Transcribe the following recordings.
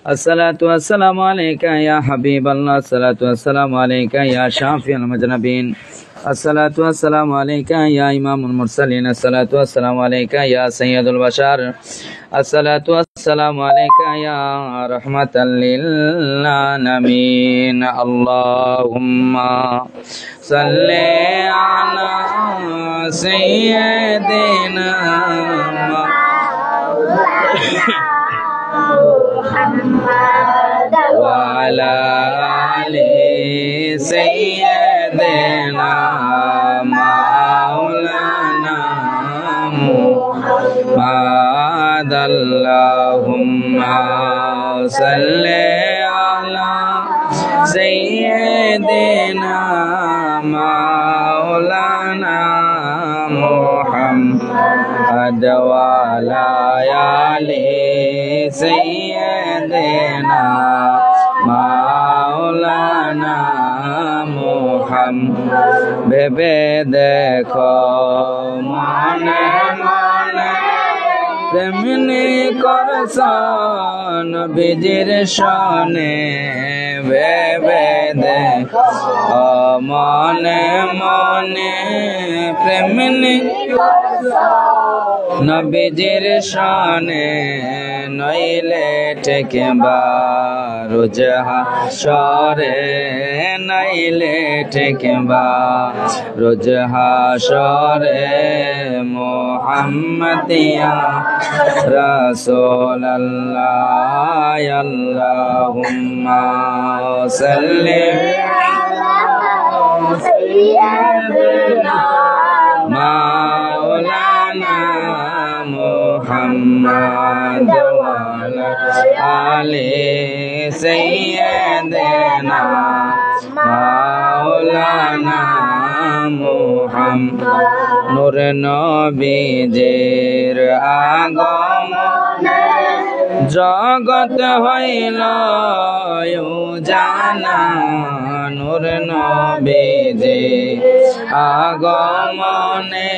अस्सलातु वस्सलामु अलैका या हबीब अल्लाह, अस्सलातु वस्सलामु अलैका या शाफिअल मुज़नबीन, अस्सलातु वस्सलामु अलैका या इमामुल मुरसलीन, अस्सलातु वस्सलामु अलैका या सय्यदुल बशर, अस्सलातु वस्सलामु अलैका या रहमतल लिल आलमीन। अल्लाहुम्मा सल्ली अला सय्यिदिना वाला आले सय्यिदिना मौलाना मुहम्मद। अल्लाहुम्मा सल्ली अला सय्यिदिना मौलाना मुहम्मद वाला आले सय्यिदिना मौलाना मुहम्मद। भेबे देखो मने मने तेमनि करसन नबीजिर शाने, भेबे देखो मने मने तेमनि नबीजिर शाने, नइले ঠেকবা রোজ হাশরে, নইলে ঠেকবা রোজ হাশরে মুহাম্মদিয়া রাসূলুল্লাহ। আল্লাহুম্মা সাল্লি আলা সাইয়্যিদিনা মাওলানা মুহাম্মদ ওয়ালা আলি সাইয়্যিদিনা মাওলানা মুহাম্মদ। নূর নবীজির আগমনে জগৎ হইল উজালা, নূর নবীজির আগমনে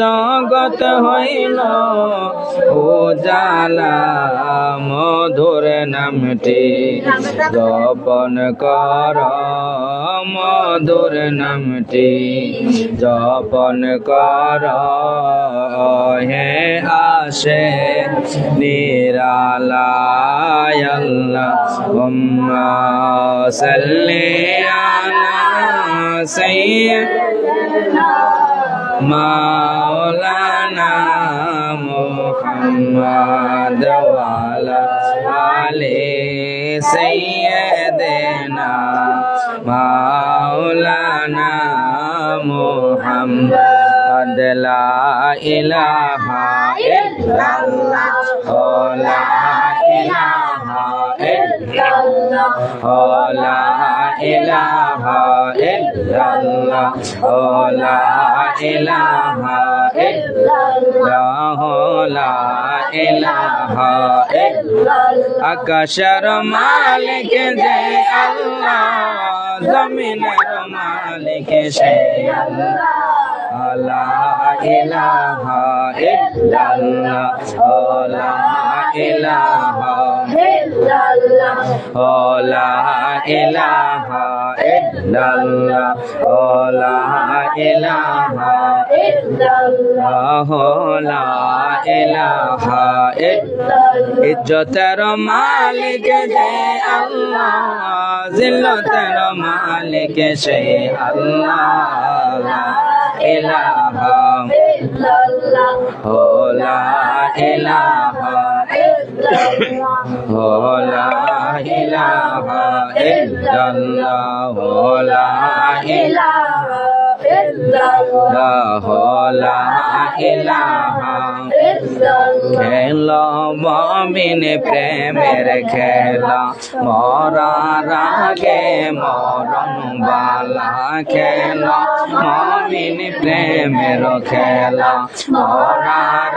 জগৎ হইল উজালা। মধুর নামটি জপন কর, মধুর নামটি জপন কর, হে আসে নিরালায়। আল্লাহুম্মা সাল্লি আলা সাইয়্যিদিনা মাওলানা মুহাম্মদ ওয়ালা আলি সাইয়্যিদিনা মাওলানা মুহাম্মদ। লা ইলাহা ইল্লাল্লাহ, লা ইলাহা ইল্লাল্লাহ, লা ইলাহা ইল্লাল্লাহ, লা ইলাহা ইল্লাল্লাহ, লা ইলাহা ইল্লাল্লাহ। আকাশের মালিক যে আল্লাহ, জমিনের মালিক সে আল্লাহ। লা ইলাহা ইল্লাল্লাহ, লা ইলাহা ইল্লাল্লাহ, লা ইলাহা ইল্লাল্লাহ, লা ইলাহা ইল্লাল্লাহ, লা ইলাহা ইল্লাল্লাহ। ইজ্জতের মালিক যে আল্লাহ, জিল্লতের মালিক সে আল্লাহ। লা ইলাহা ইল্লাল্লাহ, লা ইলাহা ইল্লাল্লাহ, লা ইলাহা ইল্লাল্লাহ, লা ইলাহা ইল্লাল্লাহ, লা ইলাহা ইল্লাল্লাহ। খেলা মুমিন প্রেমের খেলা, মরার আগে মরণ বালা খেলা, মুমিন প্রেমের খেলা, মরার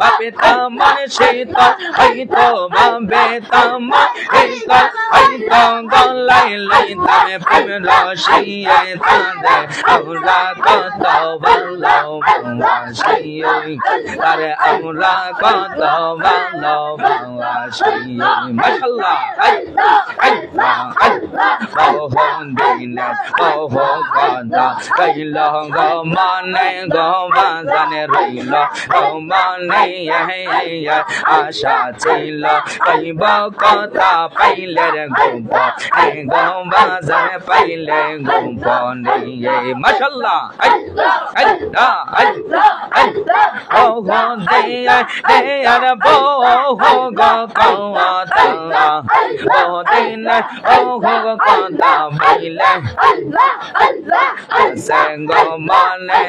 বাপে তামান শীতল হইতো বাবে তামান শীতল হইতো গলাই লইতাম প্রেম রসিয়ে তাদের আমরা কত ভালোবাসি আরে আমরা কত ভালোবাসি মাশাআল্লাহ বহু দিনে বহু কথা কইল গো মানে গো বাজানে রইল গো মানে আশা ছিল কইব কথা পাইলে রে গোপ গো বাজানে পাইলে গোপ নিয়ে মাশাআল্লাহ বহু দিয়ে আর বহু গো কথা বহু দিনে বহু কথা পাইলে গো মানে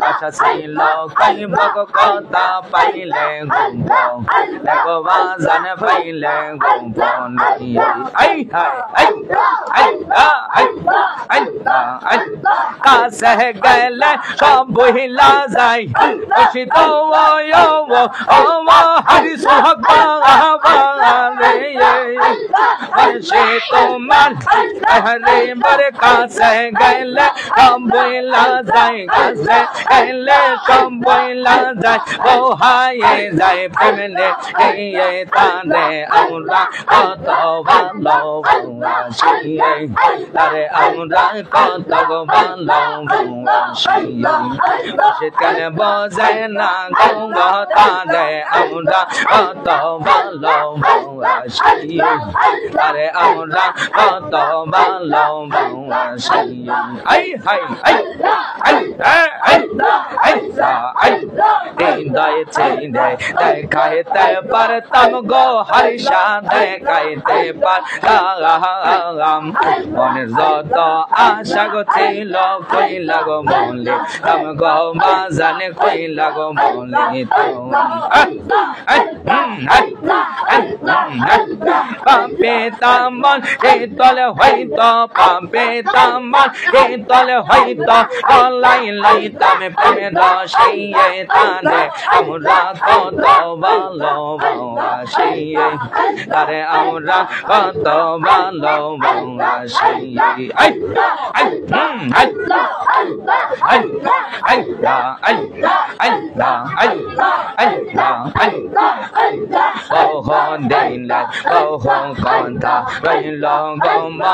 আশা ছিল কইব কথা পাইলে গোপ গো বাজানে পাইলে গোপ কাছে গেলে সব বহিলা যায় খুশি তো হরি সে তোমার হরে বার কাছে গেলে সব বহিলা যায় কাছে গেলে সব বহিলা যায় ও হায়ে যায় প্রেমে তানে আমরা কত ভালোবাসি আরে আমরা কত ভালোবাসি শীতকালে বোঝে না গো তানে আমরা কত ভালোবাসি আরে আমরা কত ভালোবাসি আই হাই আই আই আই আই হৃদয় ছেড়ে দেখাইতে পারতাম গো হরিষা দেখাইতে পারতাম মনের যত আশা গো ছিল কইলা গো বলে তাম গো বাজানে কইলা গো বলে পাপে তামান তলে হইতো পাপে তামান তলে হইতো গলাই লইতাম প্রেমে রসিয়ে তানে আমরা কত ভালোবাসি আরে আমরা কত ভালোবাসি বহু দিন বহু কথা রইল গো মা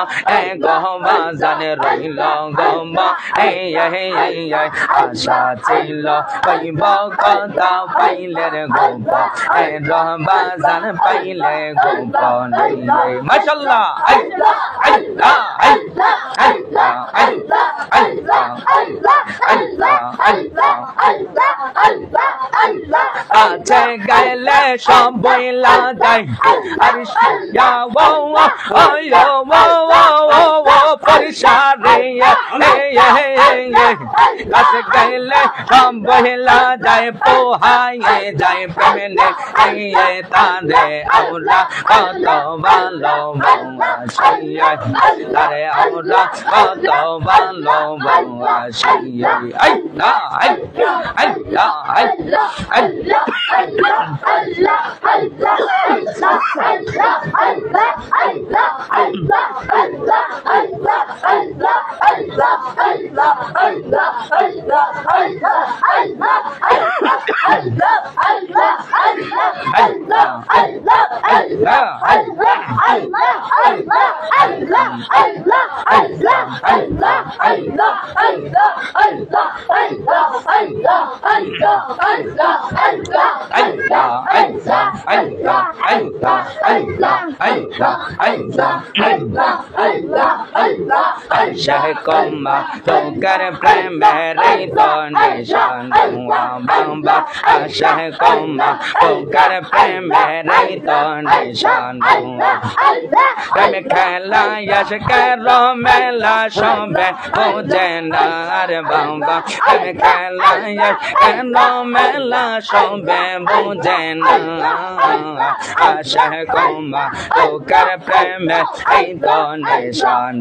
গো বাজানে রইল গো মা আশা ছিল কইব কথা পাইলে রে গোপ বাজান পাইলে গোপ মাশাআল্লাহ কাছে গেলে সব বইলা যায় আর পরিসারে কাছে গেলে সব বইলা যায় পোহাইয়ে যায় প্রেমে তারে আমরা কত ভালোবাসি তারে আমরা কত ভালোবাসি शाह कौमा तो कर प्रेम रे तो निशान बाबा शाह कौमा तो कर प्रेम रे तो निशान प्रेम खेला यश करो मेला शोभे मुझे नार बाबा प्रेम खेला यश करो मेला शोभे मुझे शाह कौमा तो कर प्रेम रे तो निशान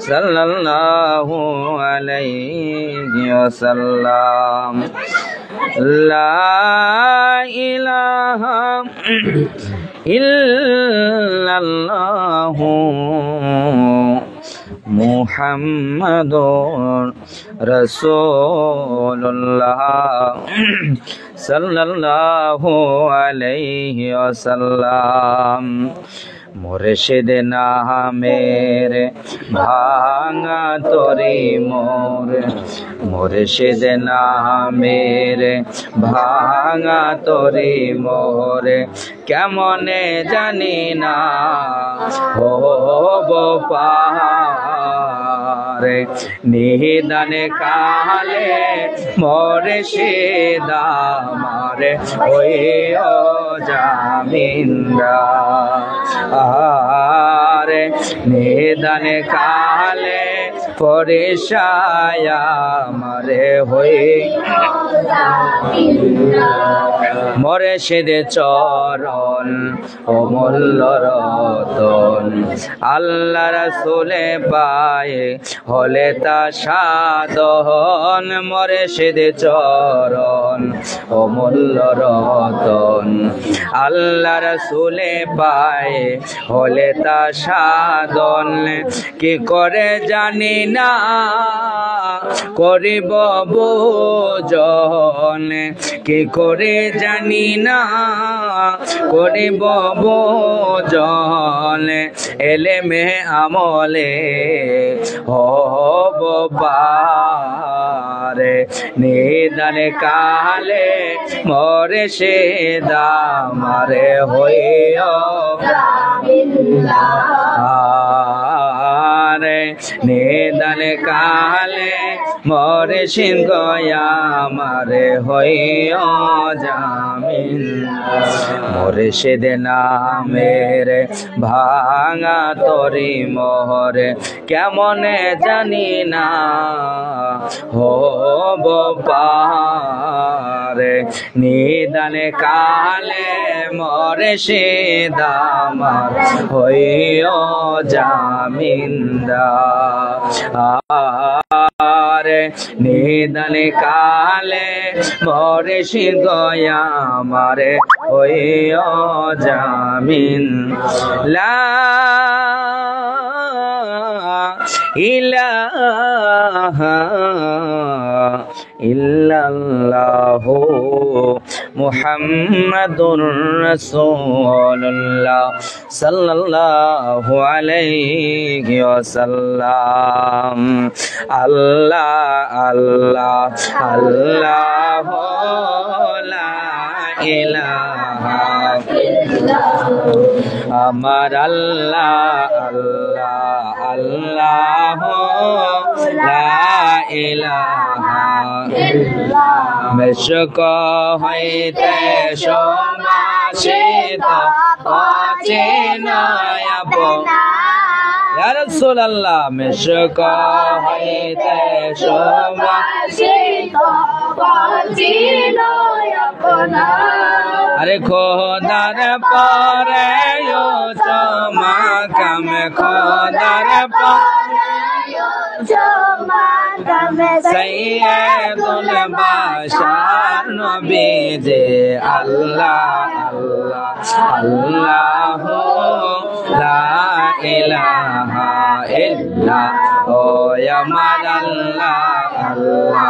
সাল্লাল্লাহু আলাইহি ওয়াসাল্লাম। লা ইলাহা ইল্লাল্লাহু মুহাম্মাদুর রাসূলুল্লাহ সাল্লাল্লাহু আলাইহি ওয়াসাল্লাম। মুর্শিদ নামের ভাঙা তরি মোর, মুর্শিদ নামের ভাঙা তরি মোর, কেমনে জানি না হব পার। নিদানে কালে মুর্শিদ আমার হইও জামিনদার। আরে নিদানে কালে পরিশায়া মারে হই মুর্শিদ চরণ অমূল্য রতন, আল্লাহ রাসূলে পায়ে হলে তা সাধন। মুর্শিদ চরণ অমূল্য রতন, আল্লাহ রাসূলে পায়ে হলে তা সাধন। কি করে জানি না করিব ভোজন, কি করে জানি না করিব ভোজন। এলেমে আমলে হব পারে, নিদানে কালে মুর্শিদ আমারে হইও আরে। নিদানে কালে মুর্শিদ গয়া আমারে হইও জামিন। মুর্শিদ নামের ভাঙা তরি মোর, কেমনে জানি না হব পারে। নিদানে কালে মুর্শিদ আমার হইও জামিনদার। নিদানে কালে মুর্শিদ গয়া আমারে হইও জামিন। লা ইলাহা ইল্লাল্লাহু মুহাম্মাদুর রাসূলুল্লাহ সাল্লাল্লাহু আলাইহি ওয়াসাল্লাম। আল্লাহ আল্লাহ আল্লাহ লা ইলাহা আমার আল্লাহ আল্লাহ আল্লাহ লা ইলাহা মেশক হইতে সমাসিত অচেনায় আপনা। ইয়া রাসূলুল্লাহ মেশক হইতে সমাসিত অচেনায় আপনা। আরে খোদার পরে চমাকাম, খোদার পরে চমাকাম, সাইয়্যিদুল বাশার নবীজি আল্লাহ আল্লাহ আল্লাহ লা ইলাহা ইল্লা ও আমার আল্লাহ আল্লাহ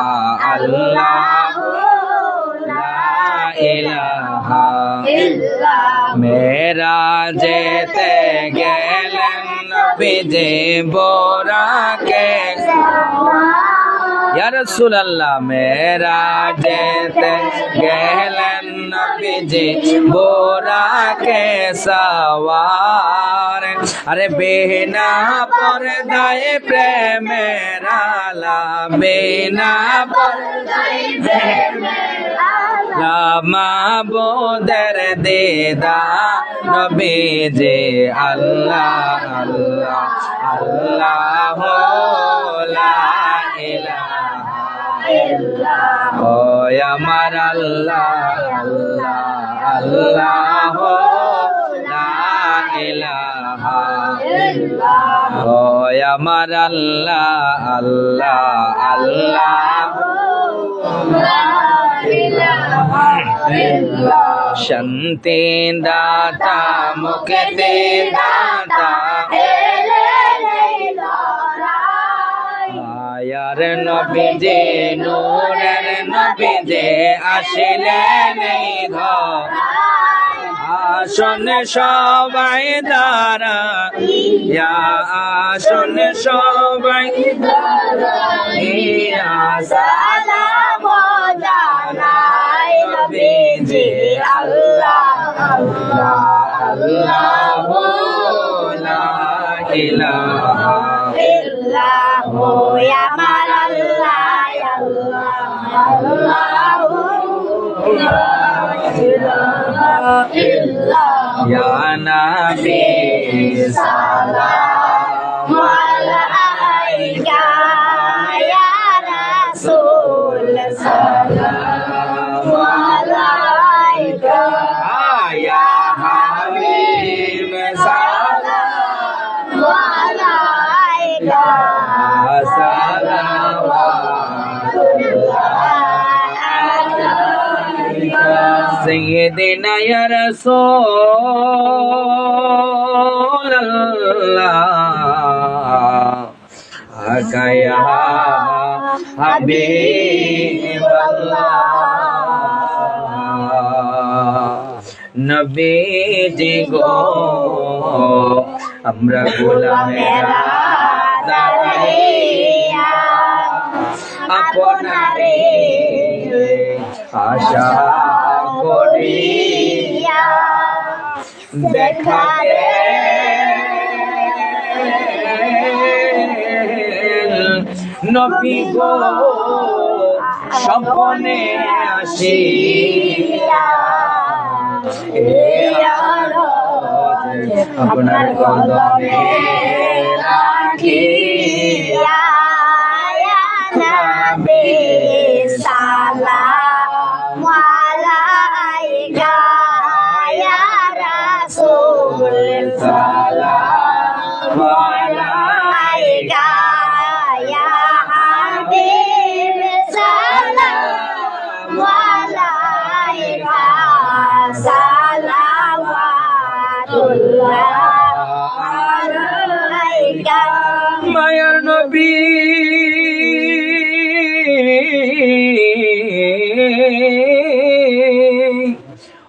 আল্লাহ লা ইলাহা ইল্লা। মেরাজেতে গেলেন নবীজি বোরাকে, ইয়া রাসূলুল্লাহ মেরাজেতে গেলেন নবীজি বোরাকে সওয়ার। আরে বিনা পর্দায় প্রেমের আলা, বিনা পর্দায় প্রেমের আলা, মাবুদের দিদার নবীজি আল্লাহ আল্লাহ আল্লাহ লা ইলাহা ইল্লাল্লাহ ও আমার আল্লাহ আল্লাহ আল্লাহ লা ইলাহা ইল্লাল্লাহ ও আমার আল্লাহ আল্লাহ আল্লাহ শান্তি দাতা মুক্তি দাতা আয়ার নবীজি নূরের নবীজি আসিলেন এই ধরায় আসুন সবাই দাঁড়া ইয়া আসুন সবাই দাঁড়াইয়া সালাম জানাই নবীজি আল্লাহ আল্লাহ আল্লাহ লা ইলাহা ইল্লাহু ইয়া আল্লাহ আল্লাহ Ya Nabi salam alaika ya Rasul salam alaika ya Habib salam alaika Sayyidina ya Rasulullah Akaya Habiballah Nabiji go Amra gulamera daraiya Aponare Asha করিয়া দেখা নবী গো স্বপ্নে আসিয়া আপনার কদমে রাখিয়া নবী সালাম আলাইকা ইয়া রাসূল সালাম আলাইকা ইয়া হাবিব সালাম আলাইকা সালাওয়াতুল্লাহ আলাইকা মায়ার নবী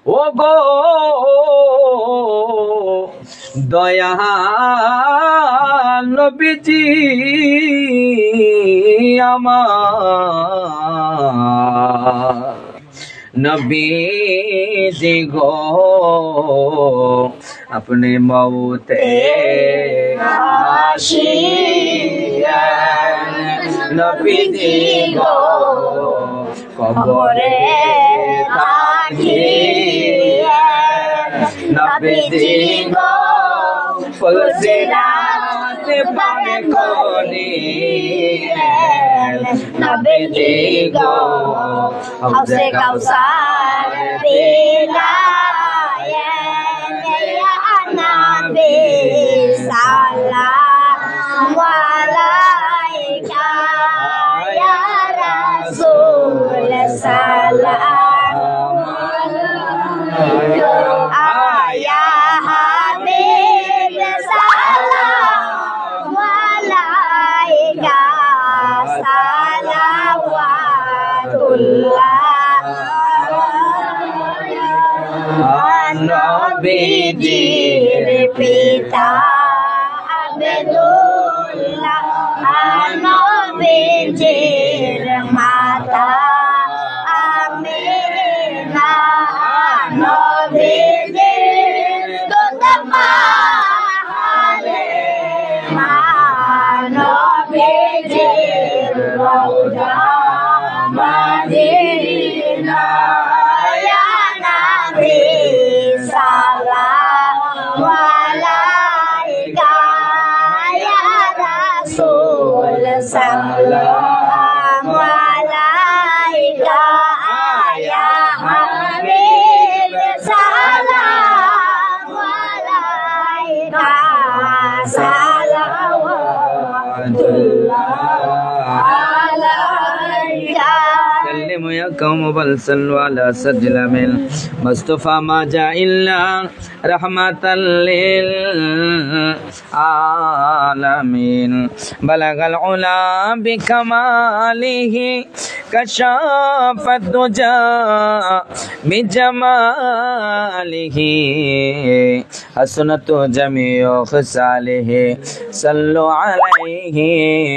ও গো দয়া নবীজি আমার নবীজি গো अपने मौते आशिया नबीजी गो कब्रे থাকিয়া নবীজি গো ফুলসিরাতে পার করিলেন নবীজি গো হাউজে কাউসার দিলায়েন ইয়া নবী সালাম আলাইকা ইয়া রাসূল সালাম আয়া হাবিব সালাম আলাইকা সালাওয়াতুল্লাহ নবীজির পিতা আব্দুল্লাহ নবীজির মাতা আমিনা নবীজির দুধমা হালিমা নবীজির রওজা মদিনা ইয়া নবী সালাম আলাইকা ইয়া রাসূল সালাম আলাইকা ইয়া হাবিব সালাম আলাইকা সালাম يا قوم بل صلوا على سيد الأمين مصطفى ما جاء إلا رحمة للعالمين بلغ العلا بكماله كشف الدجى بجماله حسنت جميع خصاله صلوا عليه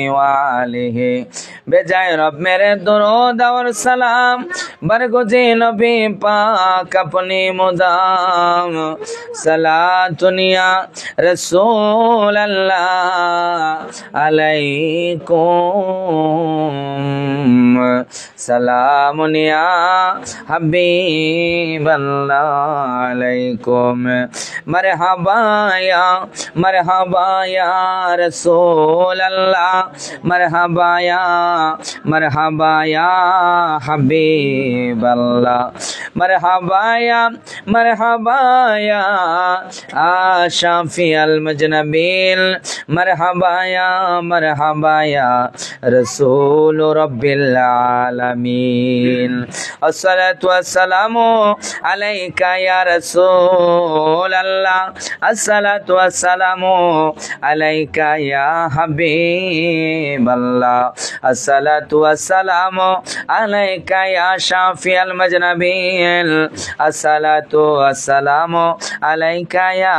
وآله बेजाय रब मेरे दुरूद और सलाम बरगुज़े नबी पाक अपनी मुदाम सलातुनिया रसूल अल्लाह अलैकुम सलामुनिया हबीब अल्लाह अलैकुम मरहबा या रसूल अल्लाह मरहबा या हबीब अल्लाह मरहबा या शाफी अल मजनबीन मरहबा या रसूल रब्बिल आलमीन अस्सलातु वस्सलामु अलैका या रसूल अल्लाह अस्सलातु वस्सलामु अलैका या हबीब अल्लाह अस्सलातु वस्सलामु अलैका या शाफी अल मजनबीन अस्सलातु वस्सलामु अलैका या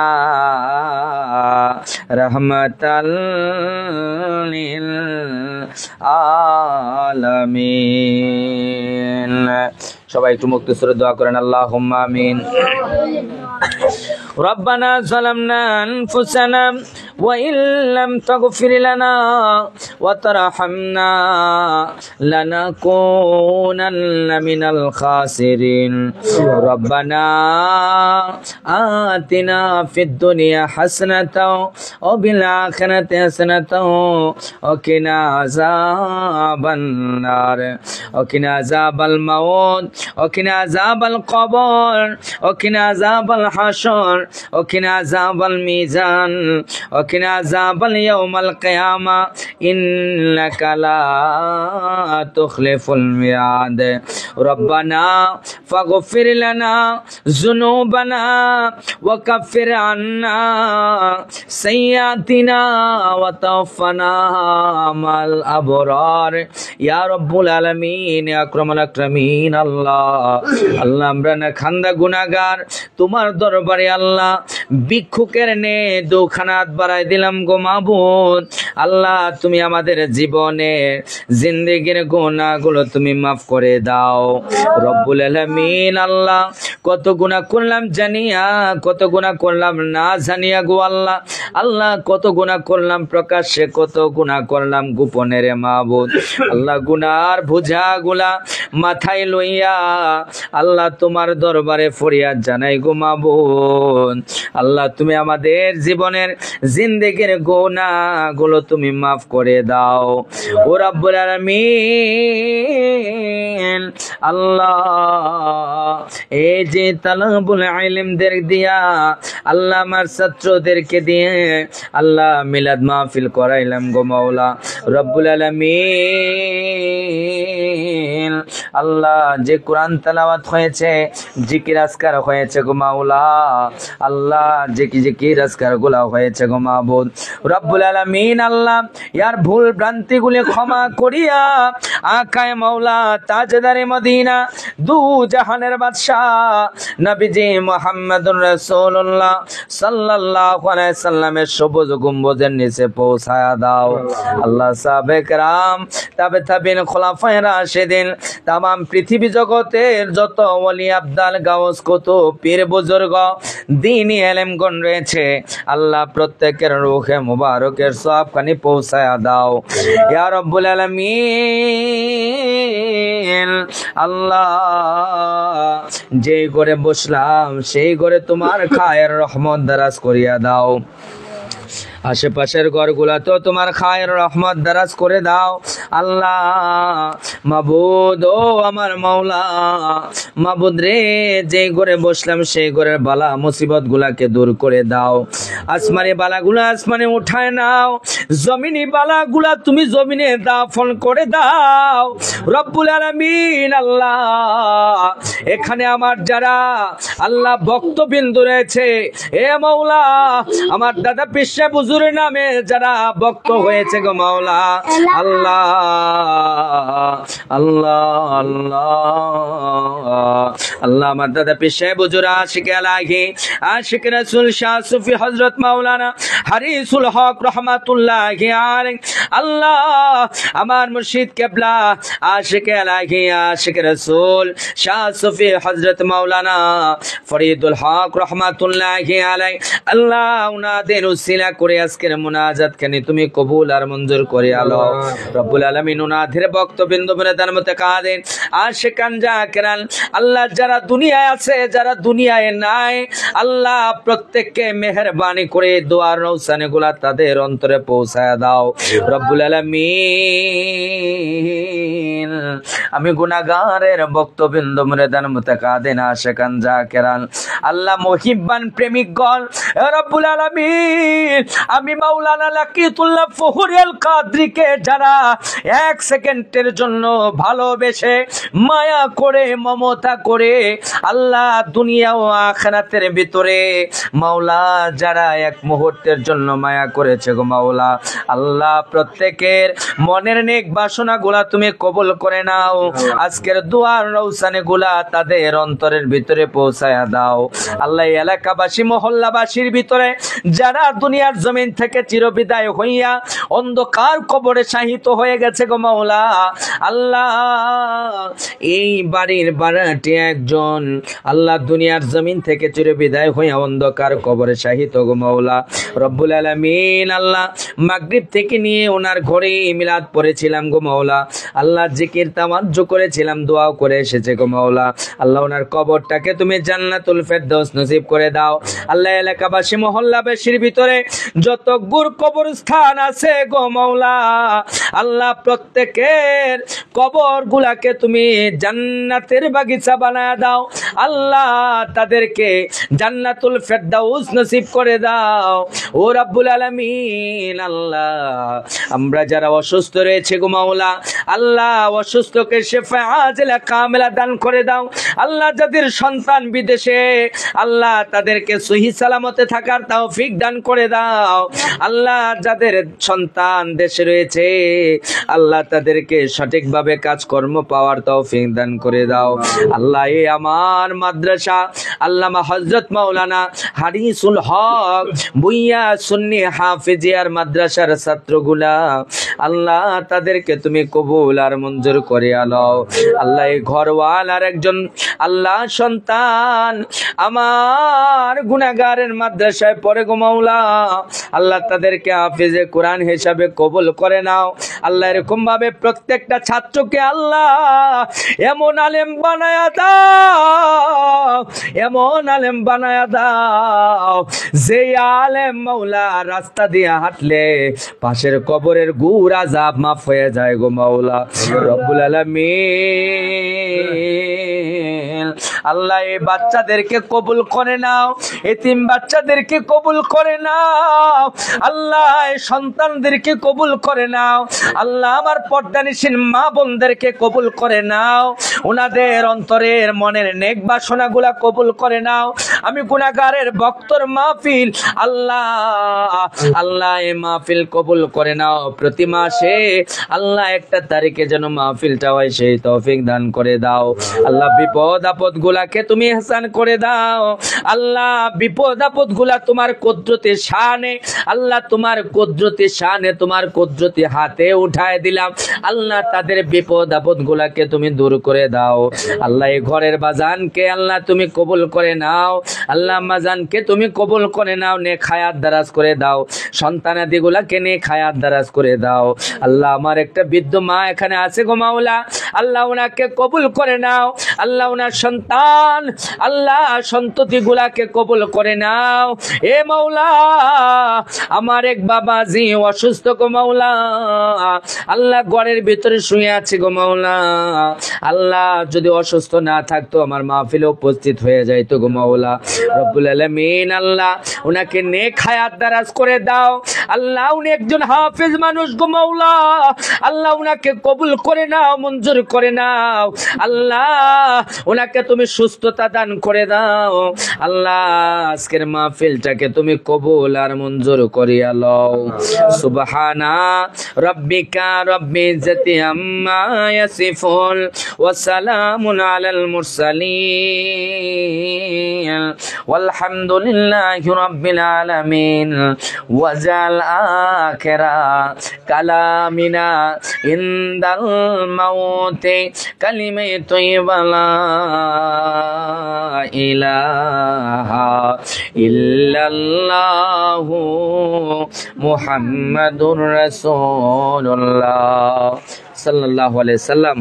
रहमतल लिल आलमीन সবাই একটু মুক্তসুরে দোয়া করেন আল্লাহুম্মা আমিন ربنا ظلمنا أنفسنا وإن لم تغفر لنا وترحمنا لنكونن من الخاسرين ربنا آتنا في الدنيا حسنة وفي الآخرة حسنة وقنا عذاب النار وقنا عذاب الموت وقنا عذاب القبر وقنا عذاب الحشر وقنا عذاب الميزان وقنا عذاب يوم القيامة إنك لا تخلف الميعاد ربنا فاغفر لنا ذنوبنا وكفر عنا سيئاتنا وتوفنا مع الأبرار يا رب العالمين يا أكرم الأكرمين আল্লাহ আমরা না খান্দা গুনাহগার তোমার দরবারে আল্লাহ ভিক্ষুকের নে দুখানা হাত বাড়াই দিলাম গো মাবুদ আল্লাহ তুমি আমাদের জীবনের জিন্দেগির গুনাহগুলো তুমি মাফ করে দাও রব্বুল আলামিন আল্লাহ কত গুনাহ করলাম জানিয়া কত গুনাহ করলাম না জানিয়া গো আল্লাহ আল্লাহ কত গুনাহ করলাম প্রকাশ্যে কত গুনাহ করলাম গোপনে রে মাবুদ আল্লাহ গুনার বোঝাগুলা মাথায় লইয়া আল্লাহ তোমার দরবারে ফরিয়াদ জানাই গো মাবুদ আল্লাহ তুমি আমাদের জীবনের জিন্দেগির গুনাহগুলো তুমি মাফ করে দাও ও রব্বুল আলামিন আল্লাহ এই যে তালাবুল ইলমদের দিয়া আল্লাহ আমার ছাত্রদেরকে দিয়ে আল্লাহ মিলাদ মাহফিল করাইলাম গো মাওলা রব্বুল আলামিন আল্লাহ যে কোরআন তেলাওয়াত হয়েছে জিকির আজকার হয়েছে গো মাওলা আল্লাহ যে কি জিকির আজকার গুলা হয়েছে গো মাবুদ রব্বুল আলামিন আল্লাহ ইয়ার ভুল ভ্রান্তিগুলি ক্ষমা করিয়া আকায়ে মাওলা তাজদারে মদিনা দু জাহানের বাদশা নবীজি মুহাম্মদুর রাসূলুল্লাহ সাল্লাল্লাহু আলাইহি সাল্লামের সবুজ গম্বুজের নিচে পৌঁছায়া দাও আল্লাহ সাহাবে کرام তাবে তাবিন খোলাফায়ে রাশিদিন तमाम पृथ्वी जगतेर যত ওলি আবদাল গাউস কুতুব পীর বুজুর্গ দ্বীনি আলেমগণ রয়েছে আল্লাহ প্রত্যেকের রূহে মুবারকের সওয়াবখানি পৌঁছায়া দাও ইয়া রব্বুল আলামিন আল্লাহ যেই ঘরে বসলাম সেই ঘরে তোমার খায়ের রহমত দারাজ করিয়া দাও আশেপাশের ঘরগুলা তো তোমার খায়ের রহমত দারাজ করে দাও আল্লাহ। মাবুদ ও আমার মাওলা, মাবুদ রে, যে ঘরে বসলাম সেই ঘরের বালা মুসিবত গুলাকে দূর করে দাও। আসমানি বালাগুলা আসমানে উঠায় নাও, জমিনি বালাগুলা তুমি জমিনে দাফন করে দাও রব্বুল আলামিন। আল্লাহ, এখানে আমার যারা আল্লাহ ভক্তবিন্দু রয়েছে, এ মাওলা, আমার দাদা পিসা হুজুরের নামে যারা ভক্ত হয়েছে গো মাওলা, আল্লাহ আল্লাহ আল্লাহ আল্লাহ, আমার দাদা পিসা হুজুর আশিক আলাহি, আশিক রাসূল শাহ সুফি হযরত মাওলানা হারিসুল হক রহমাতুল্লাহি আলাইহি, আল্লাহ, আমার মুর্শিদ কিবলা আশিক আলাহি, আশিক রাসূল শাহ সুফি হযরত মাওলানা ফরিদুল হক রহমাতুল্লাহি আলাইহি, আল্লাহ, উনাদের উসিলা করে আজকের মুনাজাত খানি তুমি কবুল আর মঞ্জুর করে আলো রব্বুল আলামিন। উনাদের বক্তবিন্দু বিনোদন মতে কাঁদেন আশিকান জাকিরান, আল্লাহ, যারা দুনিয়ায় আছে যারা দুনিয়ায় নাই, আল্লাহ, প্রত্যেককে মেহেরবানি করে দোয়ার রৌসানি গুলা তাদের অন্তরে পৌঁছায় দাও রব্বুল আলামিন। আমি গুনাহগারের বক্তবিন্দু বিনোদন মতে কাঁদেন আশিকান জাকিরান, আল্লাহ, মুহিব্বান প্রেমিকগণ রব্বুল আলামিন, আমি মাওলানা লাকিতুল্লাহ ফখরুল কাদরীকে যারা এক সেকেন্ডের জন্য ভালোবেসে মায়া করে মমতা করে আল্লাহ দুনিয়া ও আখিরাতের ভিতরে মাওলা যারা এক মুহূর্তের জন্য মায়া করেছে গো মাওলা, আল্লাহ, প্রত্যেকের মনের নেক বাসনা গুলা তুমি কবুল করে নাও। আজকের দুয়ার রৌসানি গুলা তাদের অন্তরের ভিতরে পৌঁছায়া দাও আল্লাহ। এলাকাবাসী মহল্লাবাসীর ভিতরে যারা দুনিয়ার জমিন থেকে চিরবিদায় হইয়া অন্ধকার কবরে শাহিত হয়ে গেছে গো মাওলা, আল্লাহ, এই বাড়ির বাড়াটি একজন আল্লাহ দুনিয়ার জমিন থেকে চিরবিদায় হইয়া অন্ধকার কবরে শাহিত গো মাওলা রব্বুল আলামিন। আল্লাহ, মাগরিব থেকে নিয়ে ওনার ঘরে মিলাদ পড়েছিলাম গো মাওলা, আল্লাহ, জিকির তাওয়াজ্জু করেছিলাম, দোয়াও করে এসেছে গো মাওলা, আল্লাহ, ওনার কবরটাকে তুমি জান্নাতুল ফেরদৌস নসিব করে দাও আল্লাহ। এলাকাবাসী মহল্লাবাসীর ভিতরে যত গুর কবরস্থান আছে গো মাওলা, আল্লাহ, প্রত্যেকের কবর গুলাকে তুমি জান্নাতের বাগিচা বানায় দাও আল্লাহ, তাদেরকে জান্নাতুল ফেরদৌস নসিব করে দাও ও রব্বুল আলামিন। আল্লাহ, আমরা যারা অসুস্থ রয়েছে গো মাওলা, আল্লাহ, অসুস্থকে শিফা আজিলা কামিলা দান করে দাও আল্লাহ। যাদের সন্তান বিদেশে, আল্লাহ, তাদেরকে সহি সালামতে থাকার তৌফিক দান করে দাও আল্লাহ। যাদের সন্তান দেশে রয়েছে, আল্লাহ, তাদেরকে সঠিকভাবে কাজকর্ম পাওয়ার তৌফিক দান করে দাও আল্লাহ। এই আমার মাদ্রাসা আল্লামা হযরত মাওলানা হারিসুল হক বুইয়া সুন্নি হাফিজিয়ার মাদ্রাসার ছাত্রগুলা, আল্লাহ, তাদেরকে তুমি কবুল আর মঞ্জুর করে আলো আল্লাহ। এই ঘরওয়ালার একজন আল্লাহ সন্তান আমার গুনাহগারের মাদ্রাসায় পড়ে গো মাওলা, আল্লাহ, তাদেরকে হাফিজে কোরআন হিসাবে কবুল করে নাও আল্লাহ। এরকম ভাবে প্রত্যেকটা ছাত্রকে আল্লাহ এমন আলেম বানায়া দাও, এমন আলেম বানায়া দাও যে আলেম মাওলা রাস্তা দিয়ে হাঁটলে পাশের কবরের গুর আযাব মাফ হয়ে যায় গো মাওলা রব্বুল আলামিন। আল্লাহ, এই বাচ্চাদেরকে কবুল করে নাও, এতিম বাচ্চাদেরকে কবুল করে নাও আল্লাহ, এই সন্তানদেরকে কবুল করে নাও আল্লাহ। আমার পর্দানিসীন মা বোনদেরকে কবুল করে নাও, ওনাদের অন্তরের মনের নেক বাসনা গুলা কবুল করে নাও। আমি গুনাহগারের ভক্তর মাহফিল আল্লাহ, আল্লাহ, এই মাহফিল কবুল করে নাও। প্রতি মাসে আল্লাহ একটা তারিখে যেন মাহফিলটা হয় সেই তৌফিক দান করে দাও আল্লাহ। বিপদ আপদ গুলাকে তুমি ইহসান করে দাও আল্লাহ। বিপদ আপদ গুলা তোমার কুদরতে শানে আল্লাহ, তোমার কুদরতে শানে, তোমার কুদরতে হাতে উঠায় দিলাম আল্লাহ। তাদের বিপদ আপদ গুলাকে তুমি দূর করে দাও আল্লাহ। এই ঘরের বাজানকে আল্লাহ তুমি কবুল করে নাও আল্লাহ। মাজানকে তুমি কবুল করে নাও, নেক হায়াত দারাজ করে দাও। সন্তানাদি গুলাকে নেক হায়াত দারাজ করে দাও আল্লাহ। আমার একটা বৃদ্ধ মা এখানে আছে গো মাওলা, আল্লাহ ওনাকে কবুল করে নাও। আল্লাহ ওনার সন্তান, আল্লাহ সন্ততি গুলাকে কবুল করে নাও। এ মাওলা, আমার এক বাবাজি অসুস্থ গো মাওলা, আল্লাহ ঘরের ভিতরে শুয়ে আছে গো মাওলা। আল্লাহ যদি অসুস্থ না থাকতো আমার মাহফিলে উপস্থিত হয়ে যাইতো গো মাওলা। রব্বুল আলামিন আল্লাহ উনাকে নেক হায়াত দারাজ করে দাও। আল্লাহ উনি একজন হাফেজ মানুষ গো মাওলা, আল্লাহ উনাকে কবুল করে নাও, মঞ্জুর করে নাও। আল্লাহ উনাকে তুমি সুস্থতা দান করে দাও। আল্লাহ আজকের মাহফিলটাকে তুমি কবুল আর মঞ্জুর করিয়া লও। সুবহানা রাব্বিকা রাব্বিল ইজ্জাতি আম্মা ইয়াসিফুন ওয়া সালামুন আলাল মুরসালিন ওয়ালহামদুলিল্লাহি রাব্বিল আলামিন। ওয়াজাল আখিরা কালামিনা ইনদাল মাউতি কালিমে তয়্যিবা লা ইলাহা ইল্লাল্লাহু মুহাম্মাদুর রাসূলুল্লাহ সাল্লাল্লাহু আলাইহি সাল্লাম।